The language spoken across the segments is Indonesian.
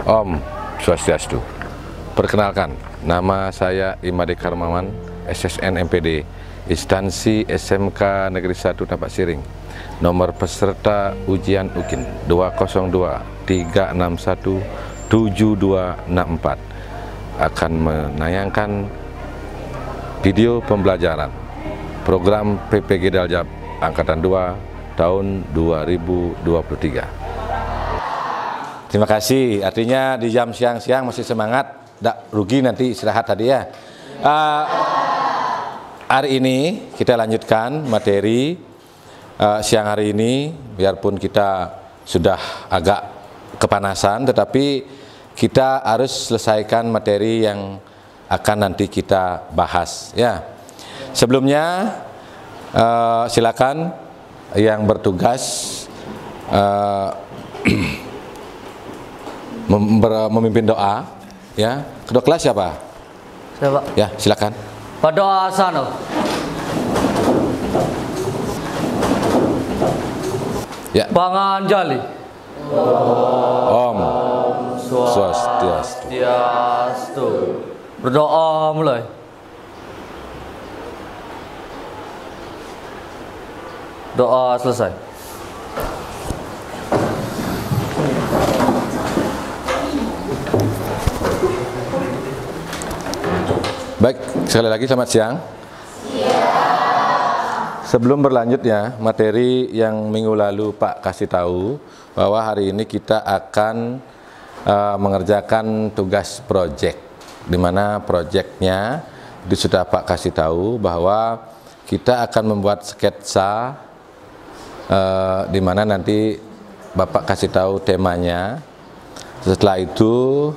Om Swastiastu. Perkenalkan, nama saya Imade Karmawan, SSN MPD, instansi SMK Negeri 1 Nampak Siring. Nomor peserta ujian UKIN 202-361-7264 akan menayangkan video pembelajaran program PPG Daljab Angkatan 2 tahun 2023. Terima kasih, artinya di jam siang-siang masih semangat, tidak rugi nanti istirahat tadi ya. Hari ini kita lanjutkan materi siang hari ini, biarpun kita sudah agak kepanasan, tetapi kita harus selesaikan materi yang akan nanti kita bahas ya. Sebelumnya silakan yang bertugas memimpin doa ya. Kedua kelas siapa? Siapa? Ya, silakan. Berdoa sana. Ya. Panganjali. Om Swastiastu. Berdoa mulai. Doa selesai. Baik, sekali lagi selamat siang. Sebelum berlanjutnya materi yang minggu lalu Pak kasih tahu bahwa hari ini kita akan mengerjakan tugas proyek, di mana proyeknya itu sudah Pak kasih tahu bahwa kita akan membuat sketsa di mana nanti Bapak kasih tahu temanya. Setelah itu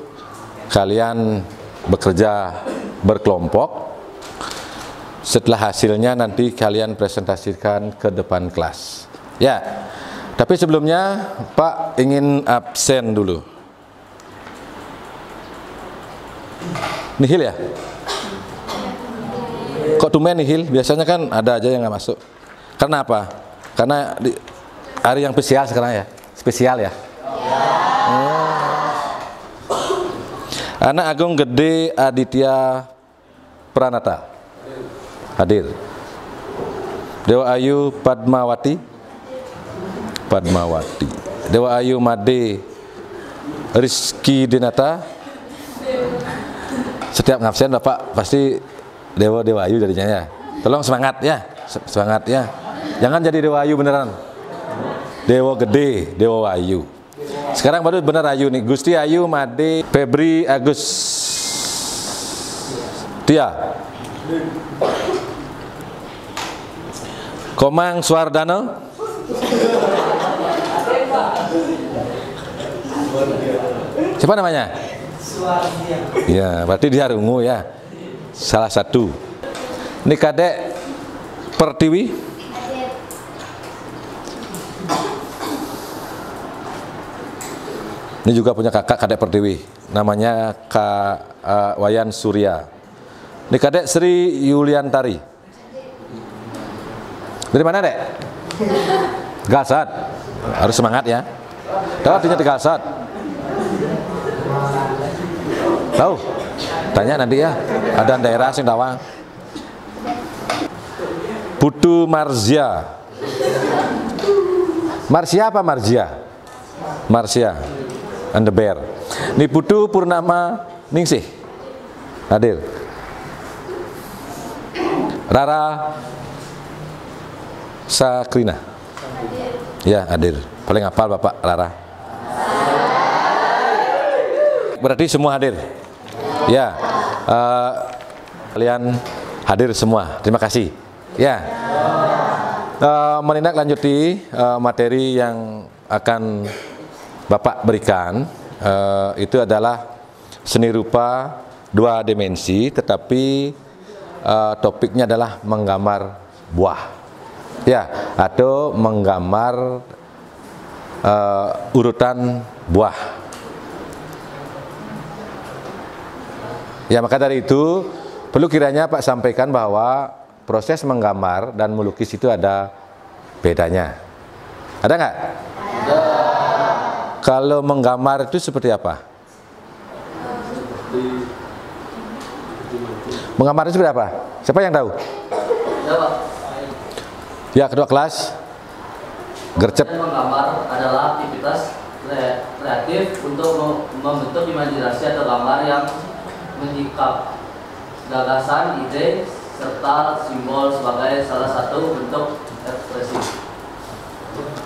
kalian bekerja berkelompok. Setelah hasilnya nanti kalian presentasikan ke depan kelas ya. Tapi sebelumnya Pak ingin absen dulu. Nihil ya? Kok tumben nihil? Biasanya kan ada aja yang nggak masuk. Karena apa? Karena hari yang spesial sekarang ya. Spesial ya. Anak Agung Gede Aditya Pranata hadir. Dewa Ayu Padmawati. Dewa Ayu Made Rizky Dinata. Setiap ngabsen Bapak pasti Dewa Ayu jadinya ya. Tolong semangat ya, semangat ya. Jangan jadi Dewa Ayu beneran. Dewa Gede, Dewa Ayu. Sekarang baru benar Ayu nih. Gusti Ayu Made Febri Agus Tia. Komang Suardano. Siapa namanya? Ya, berarti dia Rungu ya. Salah satu. Ini Kadek Pertiwi. Ini juga punya kakak Kadek Pertiwi, namanya Kak Wayan Surya. Ini Kadek Sri Yuliantari. Dari mana Dek? Tegalsat. Harus semangat ya. Tahu artinya Tegalsat? Tahu? Tanya nanti ya. Ada daerah sing tawang. Putu Marzia. Marsia apa Marzia? Marsia. And the Bear. Ini Putu Purnama Ningsih hadir. Rara Sakrina ya hadir. Paling hafal Bapak Rara. Berarti semua hadir ya. Kalian hadir semua. Terima kasih ya. Menindaklanjuti materi yang akan Bapak berikan itu adalah seni rupa 2 dimensi, tetapi topiknya adalah menggambar buah ya, atau menggambar urutan buah ya. Maka dari itu perlu kiranya Pak sampaikan bahwa proses menggambar dan melukis itu ada bedanya. Ada nggak? Ada. Kalau menggambar itu seperti apa? Menggambar itu seperti apa? Siapa yang tahu? Ya, Pak. Ya, ketua kelas. Gercep. Menggambar adalah aktivitas kreatif untuk membentuk imajinasi atau gambar yang menyingkap gagasan, ide, serta simbol sebagai salah satu bentuk ekspresi.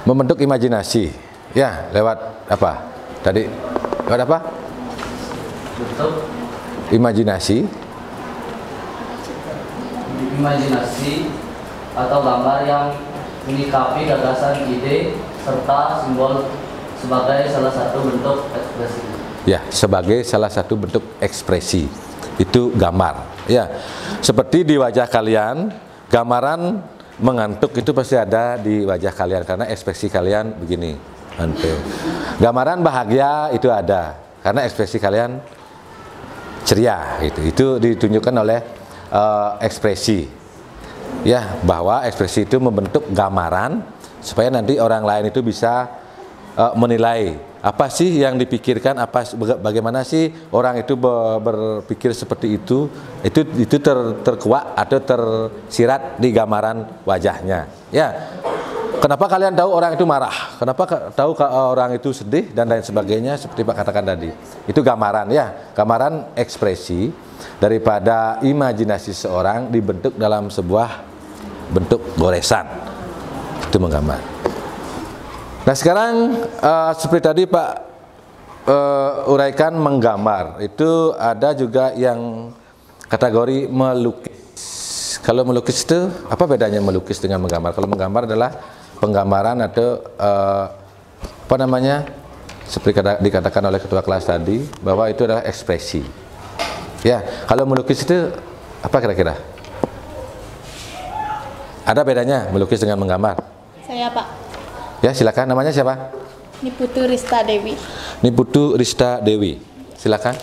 Membentuk imajinasi. Ya, lewat apa? Tadi lewat apa? Bentuk Imajinasi. atau gambar yang menyikapi gagasan, ide, serta simbol sebagai salah satu bentuk ekspresi. Ya, sebagai salah satu bentuk ekspresi. Itu gambar. Ya, seperti di wajah kalian, gambaran mengantuk itu pasti ada di wajah kalian karena ekspresi kalian begini. Ngantuk. Gambaran bahagia itu ada karena ekspresi kalian ceria. Itu ditunjukkan oleh ekspresi. Ya, bahwa ekspresi itu membentuk gambaran supaya nanti orang lain itu bisa menilai apa sih yang dipikirkan, bagaimana sih orang itu berpikir seperti itu terkuak atau tersirat di gambaran wajahnya. Ya, kenapa kalian tahu orang itu marah, kenapa tahu orang itu sedih dan lain sebagainya seperti Pak katakan tadi. Itu gambaran, ya, gambaran ekspresi daripada imajinasi seorang dibentuk dalam sebuah bentuk goresan. Itu menggambar. Nah, sekarang seperti tadi Pak uraikan menggambar, itu ada juga yang kategori melukis. Kalau melukis itu apa bedanya melukis dengan menggambar? Kalau menggambar adalah penggambaran atau apa namanya, seperti dikatakan oleh ketua kelas tadi, bahwa itu adalah ekspresi. Ya, kalau melukis itu apa kira-kira? Ada bedanya melukis dengan menggambar? Saya, Pak. Ya, silakan. Namanya siapa? Niputu Rista Dewi. Niputu Rista Dewi. Silakan.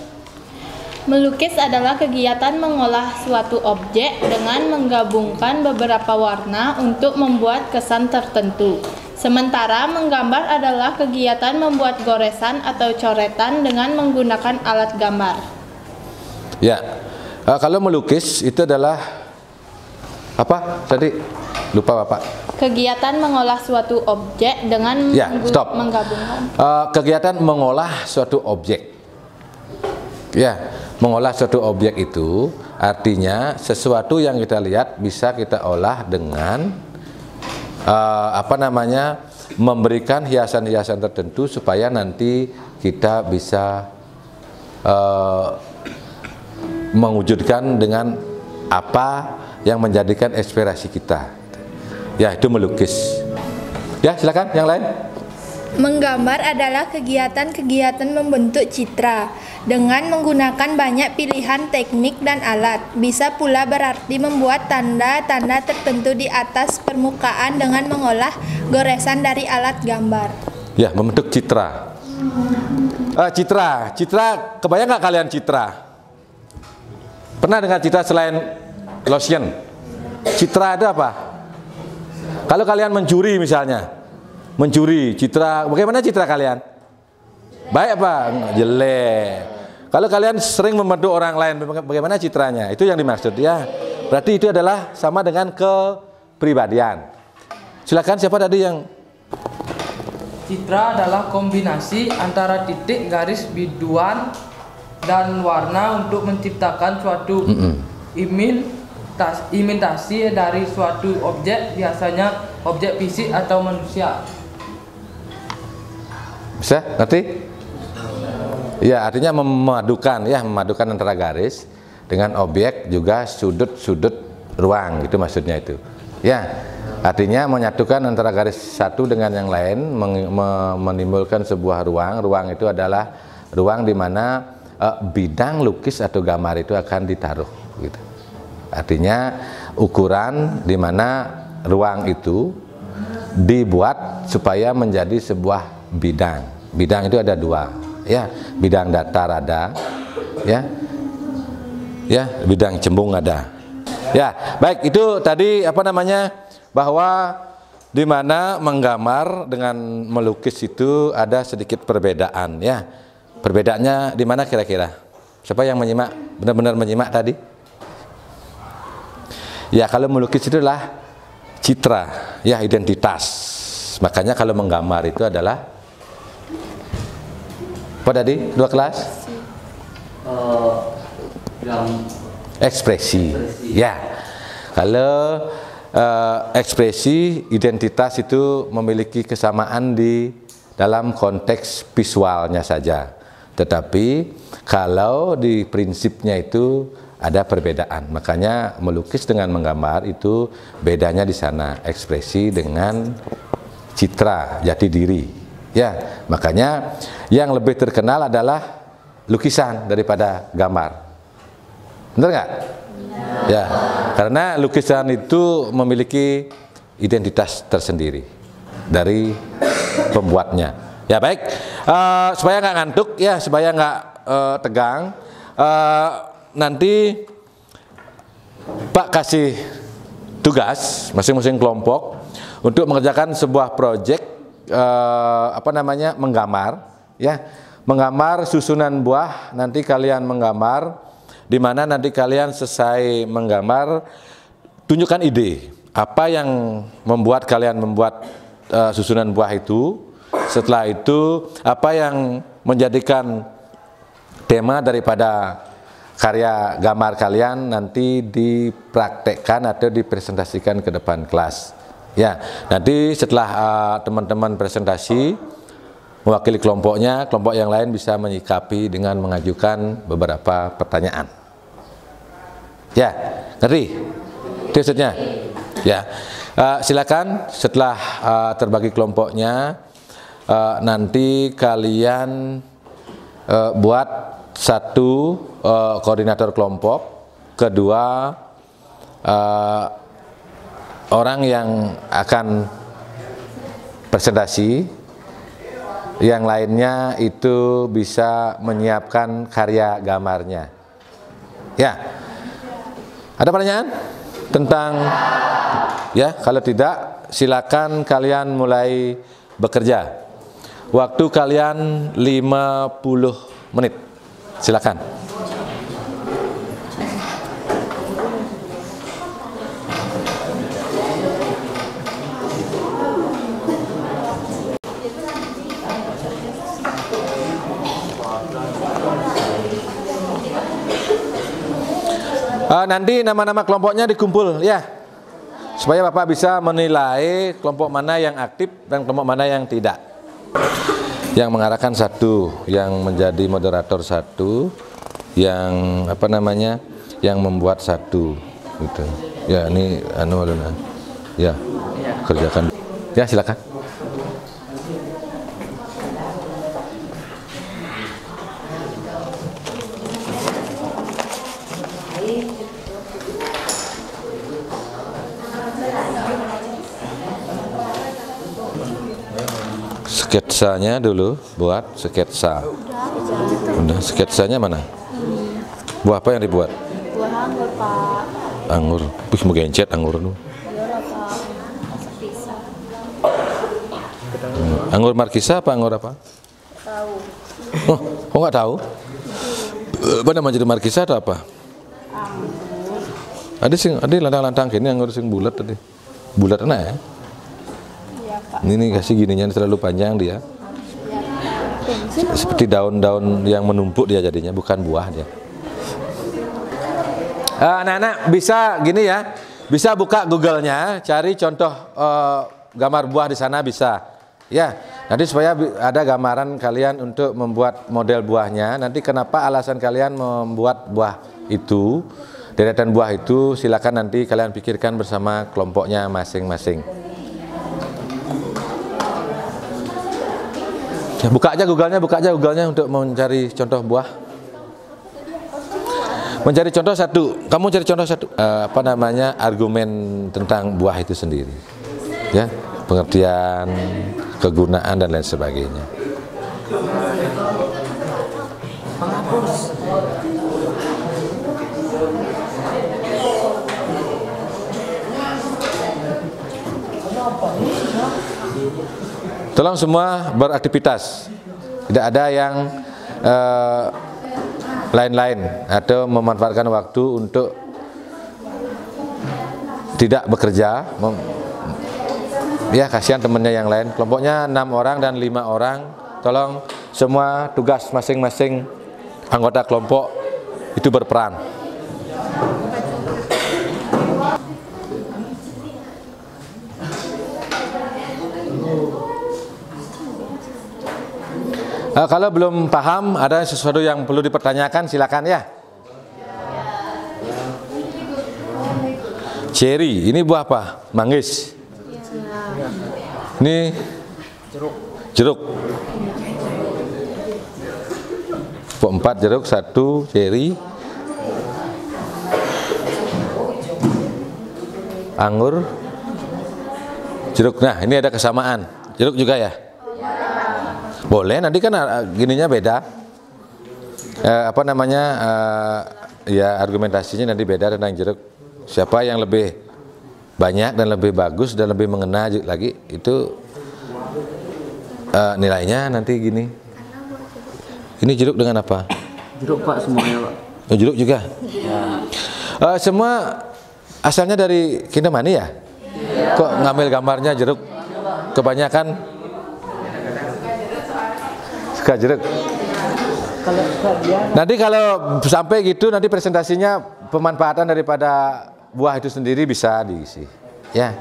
Melukis adalah kegiatan mengolah suatu objek dengan menggabungkan beberapa warna untuk membuat kesan tertentu. Sementara menggambar adalah kegiatan membuat goresan atau coretan dengan menggunakan alat gambar. Ya, kalau melukis itu adalah apa tadi? Lupa Bapak. Kegiatan mengolah suatu objek dengan menggabungkan. Kegiatan mengolah suatu objek. Ya, mengolah suatu objek itu artinya sesuatu yang kita lihat bisa kita olah dengan apa namanya, memberikan hiasan-hiasan tertentu supaya nanti kita bisa mewujudkan dengan apa yang menjadikan inspirasi kita. Ya, itu melukis. Ya, silakan yang lain. Menggambar adalah kegiatan-kegiatan membentuk citra dengan menggunakan banyak pilihan teknik dan alat. Bisa pula berarti membuat tanda-tanda tertentu di atas permukaan dengan mengolah goresan dari alat gambar. Ya, membentuk citra. Citra, kebayang nggak kalian citra? Pernah dengar citra selain lotion? Citra itu apa? Kalau kalian mencuri misalnya, mencuri citra, bagaimana citra kalian? Baik apa? Jelek. Kalau kalian sering membantu orang lain, bagaimana citranya? Itu yang dimaksud, ya. Berarti itu adalah sama dengan kepribadian. Silakan, siapa tadi yang? Citra adalah kombinasi antara titik, garis, biduan, dan warna untuk menciptakan suatu imitasi dari suatu objek, biasanya objek fisik atau manusia. Bisa? Ngerti? Ya, artinya memadukan, ya, memadukan antara garis dengan objek juga sudut-sudut ruang, itu maksudnya itu. Ya, artinya menyatukan antara garis satu dengan yang lain, menimbulkan sebuah ruang. Ruang itu adalah ruang di mana bidang lukis atau gambar itu akan ditaruh, gitu. Artinya ukuran di mana ruang itu dibuat supaya menjadi sebuah bidang. Bidang itu ada dua, ya, bidang datar ada, ya, bidang cembung ada. Ya, baik, itu tadi apa namanya, bahwa di mana menggambar dengan melukis itu ada sedikit perbedaan, ya. Perbedaannya di mana kira-kira? Siapa yang menyimak, benar-benar menyimak tadi? Ya, kalau melukis itu adalah citra, ya, identitas. Makanya kalau menggambar itu adalah apa tadi? 2 kelas? Yang Ekspresi. Ya. Kalau ekspresi, identitas itu memiliki kesamaan di dalam konteks visualnya saja. Tetapi kalau di prinsipnya itu ada perbedaan. Makanya melukis dengan menggambar itu bedanya di sana, ekspresi dengan citra, jati diri. Ya, makanya yang lebih terkenal adalah lukisan daripada gambar. Benar nggak? Ya, karena lukisan itu memiliki identitas tersendiri dari pembuatnya. Ya baik, supaya nggak ngantuk, ya supaya nggak tegang. Nanti Pak kasih tugas masing-masing kelompok untuk mengerjakan sebuah proyek menggambar, ya, menggambar susunan buah. Nanti kalian menggambar, di mana nanti kalian selesai menggambar, tunjukkan ide apa yang membuat kalian membuat susunan buah itu. Setelah itu apa yang menjadikan tema daripada karya gambar kalian nanti dipraktekkan atau dipresentasikan ke depan kelas. Ya, nanti setelah teman-teman presentasi mewakili kelompoknya, kelompok yang lain bisa menyikapi dengan mengajukan beberapa pertanyaan. Ya, ngerti? Itu maksudnya? Ya, silakan setelah terbagi kelompoknya, nanti kalian buat satu koordinator kelompok, kedua orang yang akan presentasi, yang lainnya itu bisa menyiapkan karya gambarnya. Ya, ada pertanyaan tentang, ya, kalau tidak silakan kalian mulai bekerja. Waktu kalian 50 menit. Silakan. Nanti nama-nama kelompoknya dikumpul, ya, supaya Bapak bisa menilai kelompok mana yang aktif dan kelompok mana yang tidak. Yang mengarahkan satu, yang menjadi moderator satu, yang yang membuat satu, gitu. Ya, ini ya, kerjakan. Ya, silakan. Sketsanya dulu, buat sketsa. Udah, sketsanya mana? Buah apa yang dibuat? Buah anggur, Pak. Anggur. Wih, mau gencet anggur lu. Anggur Markisa apa anggur apa? Tahu. Oh, kok nggak tahu? Apa namanya jadi Markisa atau apa? Anggur. Ada lantang-lantang gini anggur sing bulat tadi. Bulat enak ya? Ini kasih gininya terlalu panjang dia. Seperti daun-daun yang menumpuk dia jadinya, bukan buah dia. Anak-anak bisa gini ya, bisa buka Google-nya, cari contoh gambar buah di sana bisa. Ya, nanti supaya ada gambaran kalian untuk membuat model buahnya. Nanti kenapa alasan kalian membuat buah itu, deretan buah itu, silakan nanti kalian pikirkan bersama kelompoknya masing-masing. Ya, buka aja Google-nya untuk mencari contoh buah. Mencari contoh satu, kamu cari contoh satu. Argumen tentang buah itu sendiri. Ya, pengertian, kegunaan dan lain sebagainya. Tolong semua beraktivitas, tidak ada yang lain-lain atau memanfaatkan waktu untuk tidak bekerja, ya kasihan temennya yang lain. Kelompoknya 6 orang dan 5 orang. Tolong semua tugas masing-masing anggota kelompok itu berperan. Kalau belum paham, ada sesuatu yang perlu dipertanyakan, silakan ya. Cherry, ini buah apa? Manggis. Ini jeruk. Pok 4 jeruk, 1 cherry. Anggur, jeruk. Nah, ini ada kesamaan. Jeruk juga ya? Boleh, nanti kan gininya beda. Ya argumentasinya nanti beda tentang jeruk. Siapa yang lebih banyak dan lebih bagus dan lebih mengena lagi, itu nilainya nanti gini. Ini jeruk dengan apa? Jeruk Pak, semuanya Pak. Oh, jeruk juga? Ya. Semua asalnya dari Kintamani ya? Kok ngambil gambarnya jeruk? Kebanyakan suka jeruk. Nanti kalau sampai gitu, nanti presentasinya pemanfaatan daripada buah itu sendiri bisa diisi. Ya.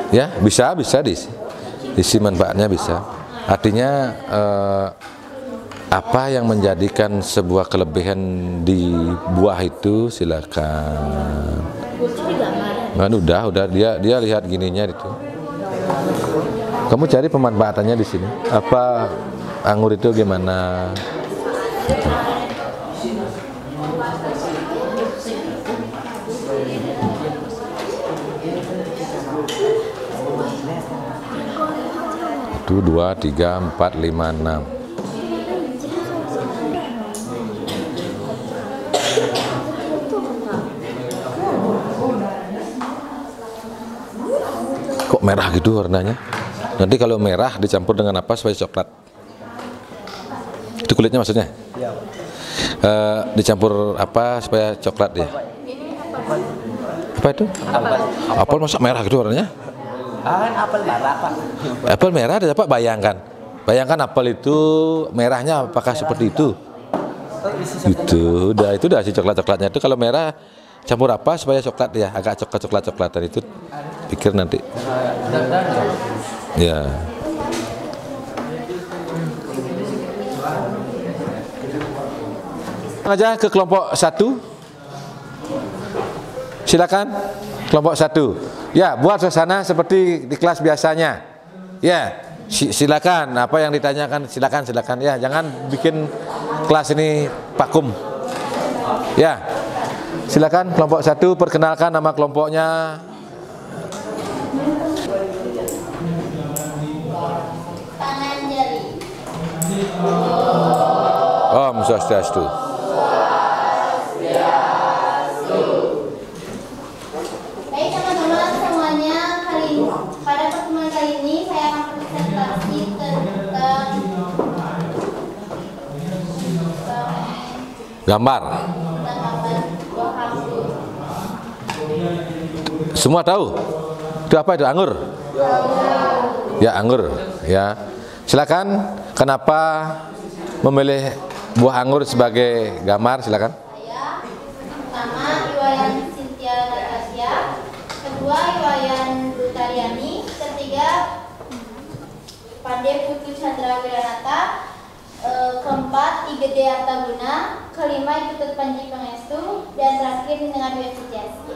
Ya, bisa diisi manfaatnya bisa. Artinya apa yang menjadikan sebuah kelebihan di buah itu, silakan. Kan udah dia lihat gininya itu. Kamu cari pemanfaatannya di sini. Apa anggur itu gimana? Itu 2, 3, 4, 5, 6. Kok merah gitu warnanya? Nanti kalau merah dicampur dengan apa supaya coklat? Itu kulitnya maksudnya? Dicampur apa supaya coklat ya? Apa itu? Apel masa merah gitu warnanya? Apel merah Pak. Apel merah ada apa? Bayangkan apel itu merahnya apakah seperti itu? Itu udah si coklatnya itu kalau merah campur apa supaya coklat ya, agak coklatan itu pikir nanti. Ya. Aja ke kelompok 1. Silakan kelompok 1. Ya, buat suasana seperti di kelas biasanya. Ya, silakan apa yang ditanyakan silakan ya, jangan bikin kelas ini vakum. Ya. Silakan kelompok 1 perkenalkan nama kelompoknya. Om Swastiastu. Baik teman-teman semuanya, pada pertemuan kali ini saya akan presentasi tentang Gambar. buah anggur. Semua tahu? Itu apa itu? Anggur? Ya, anggur. Ya. Silakan, kenapa memilih buah anggur sebagai gambar? Silakan. Saya pertama Iwayan Cynthia Natasha, kedua Iwayan Dutariani, ketiga Pandey Putu Chandra Wiranata, keempat Igede Artaguna, kelima Ikutut Panji Pangestu, dan terakhir dengan Dwi Setiasi.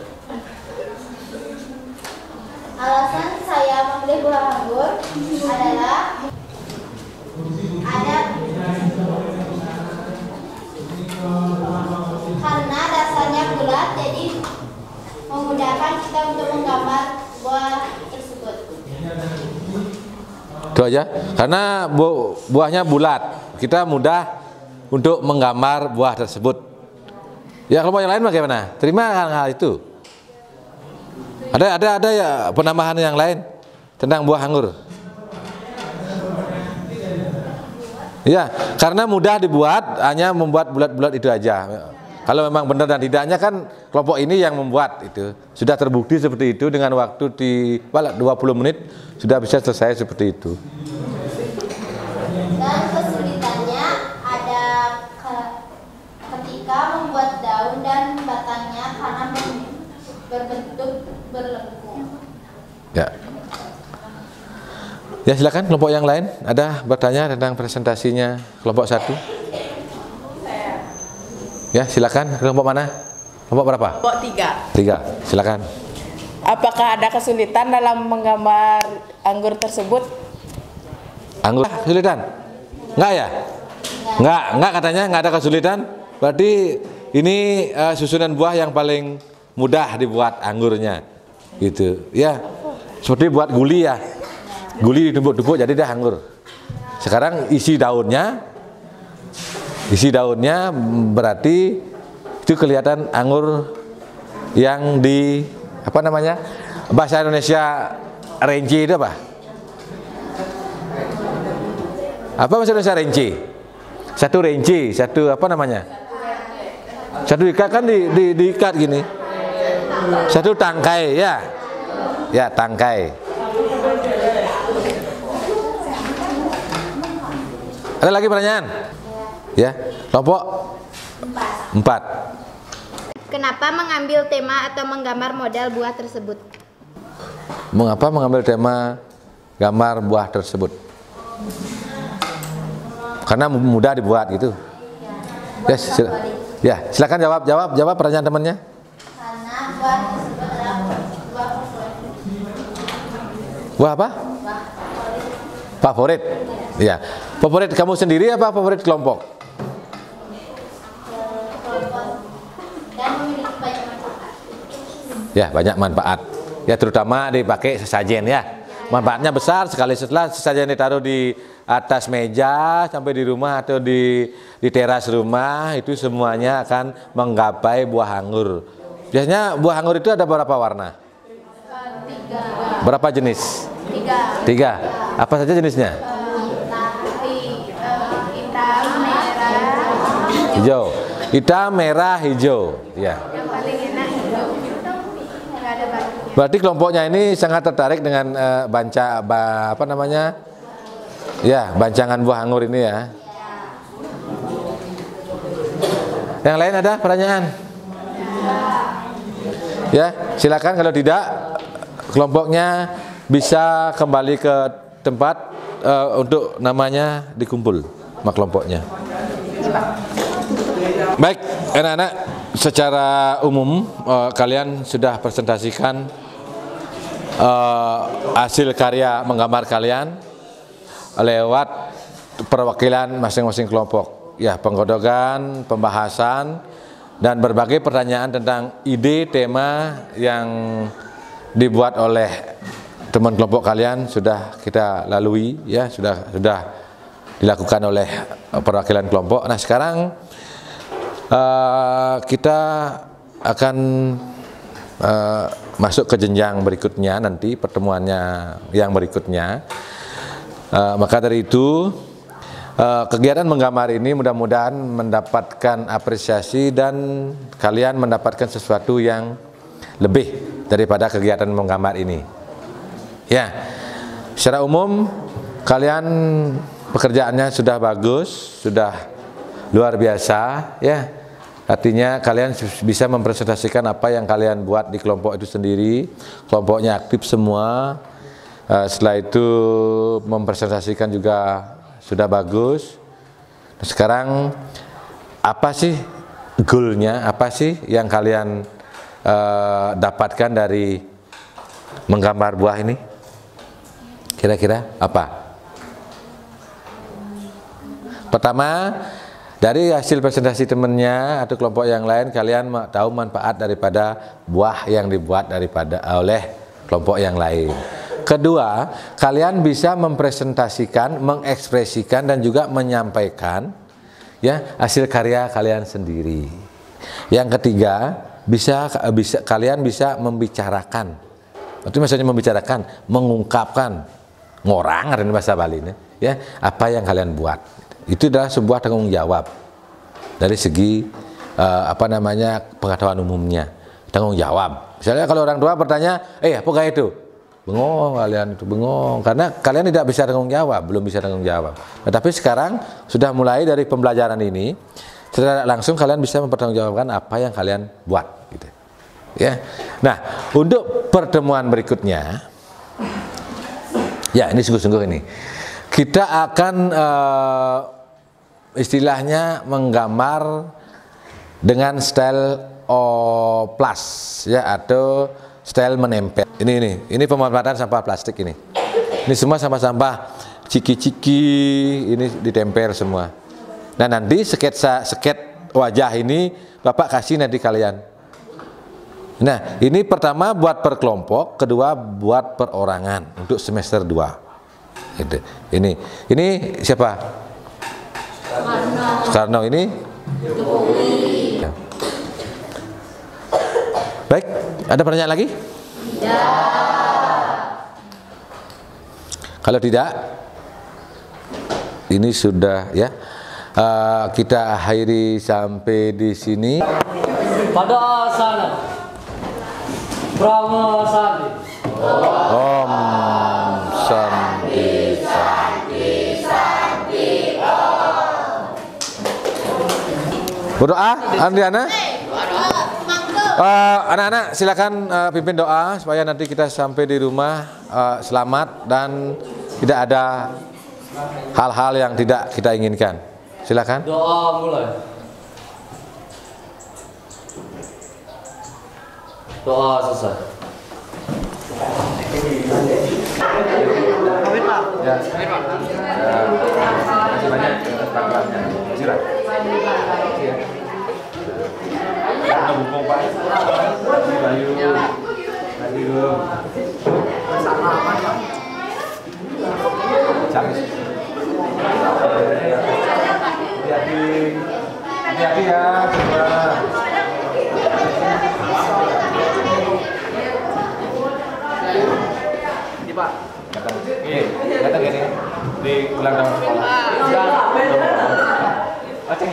Alasan saya memilih buah anggur adalah karena dasarnya bulat, jadi memudahkan kita untuk menggambar buah tersebut. Itu aja. Karena buahnya bulat, kita mudah untuk menggambar buah tersebut. Ya, kelompok yang lain bagaimana? Terima hal itu? Ada ya penambahan yang lain tentang buah anggur? Ya, karena mudah dibuat, hanya membuat bulat-bulat itu aja. Kalau memang benar dan tidaknya kan kelompok ini yang membuat itu. Sudah terbukti seperti itu dengan waktu di 20 menit sudah bisa selesai seperti itu. Dan kesulitannya ada ketika membuat daun dan batangnya karena berbentuk berlengkung. Ya. Ya, silakan kelompok yang lain ada bertanya tentang presentasinya kelompok 1. Ya, silakan. Kelompok mana? Kelompok berapa? Kelompok 3. 3. Silakan. Apakah ada kesulitan dalam menggambar anggur tersebut? Anggur kesulitan? Enggak ya? Enggak katanya enggak ada kesulitan. Berarti ini susunan buah yang paling mudah dibuat anggurnya. Gitu. Ya. Seperti buat guli ya. Guli ditumpuk-tumpuk jadi dah anggur. Sekarang isi daunnya berarti itu kelihatan anggur yang di apa namanya, bahasa Indonesia renci itu apa? Apa bahasa Indonesia renci? Satu renci, satu apa namanya? Satu ikat kan diikat gini. Satu tangkai ya. Ya, tangkai. Ada lagi pertanyaan? Ya, kelompok 4. Kenapa mengambil tema atau menggambar model buah tersebut? Mengapa mengambil tema gambar buah tersebut? Karena mudah dibuat gitu. Ya, silakan jawab pertanyaan temannya. Karena buah tersebut adalah buah favorit. Buah apa? Favorit. Ya. Favorit kamu sendiri apa favorit kelompok? Dan memiliki banyak manfaat. Ya, banyak manfaat. Ya, terutama dipakai sesajen ya. Manfaatnya besar sekali. Setelah sesajen ditaruh di atas meja sampai di rumah atau di teras rumah, itu semuanya akan menggapai buah anggur. Biasanya buah anggur itu ada berapa warna? 3. Berapa jenis? 3. 3. Apa saja jenisnya? Hitam, merah, Hijau. Hitam, merah, hijau. Ya. yang paling enak hijau. Nggak ada batu. Berarti kelompoknya ini sangat tertarik dengan Ya, bancangan buah anggur ini ya. Yang lain ada pertanyaan? Ya, silakan. Kalau tidak, kelompoknya bisa kembali ke tempat untuk namanya dikumpul sama kelompoknya. Baik, anak-anak, secara umum kalian sudah presentasikan hasil karya menggambar kalian lewat perwakilan masing-masing kelompok. Ya, penggodokan, pembahasan, dan berbagai pertanyaan tentang ide tema yang dibuat oleh teman kelompok kalian sudah kita lalui ya, sudah dilakukan oleh perwakilan kelompok. Nah, sekarang kita akan masuk ke jenjang berikutnya nanti, pertemuannya yang berikutnya. Maka dari itu kegiatan menggambar ini mudah-mudahan mendapatkan apresiasi dan kalian mendapatkan sesuatu yang lebih daripada kegiatan menggambar ini. Ya, secara umum kalian pekerjaannya sudah bagus, sudah luar biasa ya. Artinya kalian bisa mempresentasikan apa yang kalian buat di kelompok itu sendiri. Kelompoknya aktif semua. Setelah itu mempresentasikan juga sudah bagus. Sekarang apa sih goalnya? Apa sih yang kalian dapatkan dari menggambar buah ini? Kira-kira apa? Pertama, dari hasil presentasi temannya atau kelompok yang lain, kalian tahu manfaat daripada buah yang dibuat oleh kelompok yang lain. Kedua, kalian bisa mempresentasikan, mengekspresikan dan juga menyampaikan ya hasil karya kalian sendiri. Yang ketiga, kalian bisa membicarakan. Itu maksudnya membicarakan, mengungkapkan, ngorang ada bahasa Bali ini, ya, apa yang kalian buat. Itu adalah sebuah tanggung jawab dari segi pengetahuan umumnya, tanggung jawab. Misalnya kalau orang tua bertanya, apa kayak itu? Bengong kalian itu, bengong, karena kalian tidak bisa tanggung jawab, belum bisa tanggung jawab. Nah, tapi sekarang sudah mulai dari pembelajaran ini, secara langsung kalian bisa mempertanggungjawabkan apa yang kalian buat, gitu. Ya. Nah, untuk pertemuan berikutnya, ya ini sungguh-sungguh ini, kita akan istilahnya menggambar dengan style oplas, ya, atau style menempel. Ini pemanfaatan sampah plastik ini. Ini semua sampah-sampah ciki-ciki, ini ditempel semua. Nah, nanti sket wajah ini Bapak kasih nanti kalian. Nah, ini pertama buat per kelompok, kedua buat perorangan untuk semester 2. Gitu. Ini siapa? Soekarno. Ini ya. Baik, ada pertanyaan lagi? Kalau tidak, ini sudah ya. Kita akhiri sampai di sini. Pada sana. Brahma Santi. Om Santi Santi Santi Om. Berdoa, Andriana. Anak-anak silakan pimpin doa supaya nanti kita sampai di rumah selamat dan tidak ada hal-hal yang tidak kita inginkan. Silakan. Doa mulai. Doa selesai. Ya. Terima kasih banyak atas bantuannya. Silakan. Ada buku Pak. Bayu. Bayu. Hati-hati ya semua. Ini Pak. Datang ini di ulang tahun sekolah. Aceh